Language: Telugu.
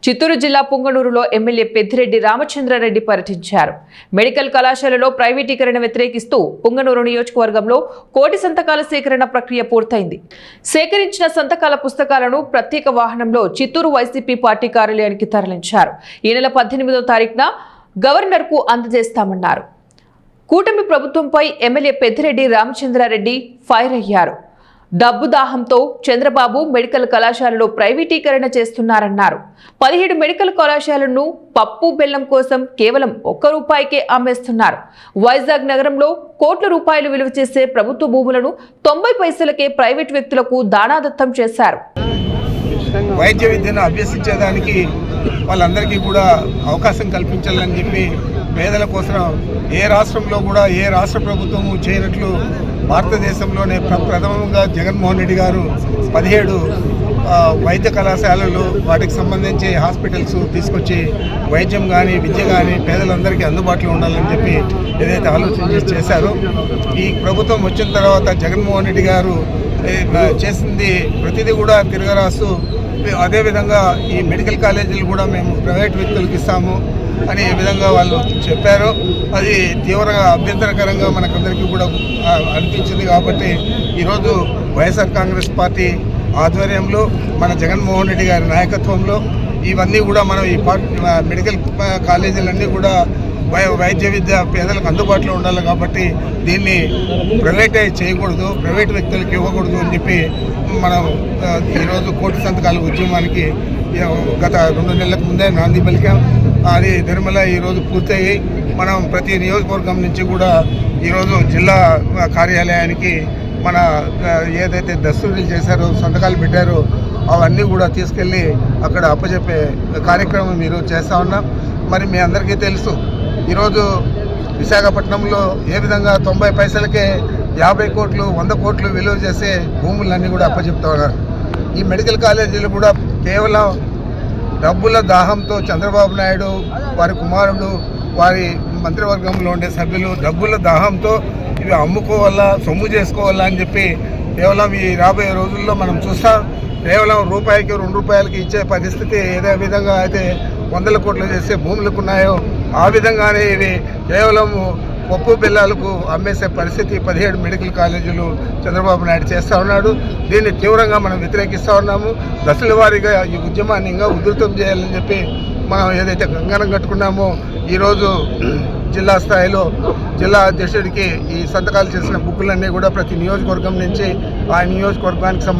చిత్తూరు జిల్లా పుంగనూరులో ఎమ్మెల్యే పెద్దిరెడ్డి రామచంద్రారెడ్డి పర్యటించారు. మెడికల్ కళాశాలలో ప్రైవేటీకరణ వ్యతిరేకిస్తూ పుంగనూరు నియోజకవర్గంలో 1 కోటి సంతకాల సేకరణ ప్రక్రియ పూర్తయింది. సేకరించిన సంతకాల పుస్తకాలను ప్రత్యేక వాహనంలో చిత్తూరు వైసీపీ పార్టీ కార్యాలయానికి తరలించారు. ఈ నెల 18వ తారీఖున గవర్నర్కు అందజేస్తామన్నారు. కూటమి ప్రభుత్వంపై ఎమ్మెల్యే పెద్దిరెడ్డి రామచంద్రారెడ్డి ఫైర్ అయ్యారు. డబ్బు దాహంతో చంద్రబాబు మెడికల్ కళాశాలలో ప్రైవేటీకరణ చేస్తున్నారన్నారు. 17 మెడికల్ కళాశాలను పప్పు బెల్లం కోసం కేవలం ₹1కే అమ్మేస్తున్నారు. వైజాగ్ నగరంలో కోట్ల రూపాయలు విలువ చేసే ప్రభుత్వ భూములను 90 పైసలకే ప్రైవేట్ వ్యక్తులకు దానాదత్తం చేశారు. వైద్య విద్యను అభ్యసించేదానికి వాళ్ళందరికీ కూడా అవకాశం కల్పించాలని చెప్పి పేదల కోసం ఏ రాష్ట్రంలో కూడా ఏ రాష్ట్ర ప్రభుత్వము చేయనట్లు భారతదేశంలోనే ప్రథమంగా జగన్మోహన్ రెడ్డి గారు 17 వైద్య కళాశాలలు వాటికి సంబంధించి హాస్పిటల్స్ తీసుకొచ్చి వైద్యం కానీ విద్య కానీ పేదలందరికీ అందుబాటులో ఉండాలని చెప్పి ఏదైతే ఆలోచన చేశారో ఈ ప్రభుత్వం వచ్చిన తర్వాత జగన్మోహన్ రెడ్డి గారు చేసింది ప్రతిదీ కూడా తిరగరాస్తూ అదేవిధంగా ఈ మెడికల్ కాలేజీలు కూడా మేము ప్రైవేట్ వ్యక్తులకు ఇస్తాము అని ఏ విధంగా వాళ్ళు చెప్పారో అది తీవ్రంగా అభ్యంతరకరంగా మనకందరికీ కూడా అనిపించింది. కాబట్టి ఈరోజు వైఎస్ఆర్ కాంగ్రెస్ పార్టీ ఆధ్వర్యంలో మన జగన్మోహన్ రెడ్డి గారి నాయకత్వంలో ఇవన్నీ కూడా మనం ఈ మెడికల్ కాలేజీలన్నీ కూడా వైద్య విద్య పేదలకు అందుబాటులో ఉండాలి. కాబట్టి దీన్ని ప్రైవేటైజ్ చేయకూడదు, ప్రైవేట్ వ్యక్తులకు ఇవ్వకూడదు అని చెప్పి మనం ఈరోజు 1 కోటి సంతకాల ఉద్యమానికి గత 2 నెలలకు ముందే నాంది పలికాం. అది నిర్మల ఈరోజు పూర్తయి మనం ప్రతి నియోజకవర్గం నుంచి కూడా ఈరోజు జిల్లా కార్యాలయానికి మన ఏదైతే దస్తూరీలు చేశారో సంతకాలు పెట్టారో అవన్నీ కూడా తీసుకెళ్ళి అక్కడ అప్పచెప్పే కార్యక్రమం ఈరోజు చేస్తూ ఉన్నాం. మరి మీ అందరికీ తెలుసు ఈరోజు విశాఖపట్నంలో ఏ విధంగా 90 పైసలకే 50 కోట్లు 100 కోట్లు విలువ చేసే భూములన్నీ కూడా అప్పచెప్తా ఉన్నారు. ఈ మెడికల్ కాలేజీలు కూడా కేవలం డబ్బుల దాహంతో చంద్రబాబు నాయుడు వారి కుమారుడు వారి మంత్రివర్గంలో ఉండే సభ్యులు డబ్బుల దాహంతో ఇవి అమ్ముకోవాలా సొమ్ము చేసుకోవాలా అని చెప్పి కేవలం ఈ రాబోయే రోజుల్లో మనం చూస్తాం. కేవలం రూపాయికి 2 రూపాయలకి ఇచ్చే పరిస్థితి ఏదే విధంగా అయితే 100 కోట్లు చేసే భూములకు ఉన్నాయో ఆ విధంగానే ఇవి కేవలం పప్పు బెల్లాలకు అమ్మేసే పరిస్థితి 17 మెడికల్ కాలేజీలు చంద్రబాబు నాయుడు చేస్తూ ఉన్నాడు. దీన్ని తీవ్రంగా మనం వ్యతిరేకిస్తూ ఉన్నాము. దశల వారీగా ఈ ఉద్యమాన్ని ఇంకా ఉధృతం చేయాలని చెప్పి మనం ఏదైతే కంకణం కట్టుకున్నామో ఈరోజు జిల్లా స్థాయిలో జిల్లా అధ్యక్షుడికి ఈ సంతకాలు చేసిన బుక్కులన్నీ కూడా ప్రతి నియోజకవర్గం నుంచి ఆ నియోజకవర్గానికి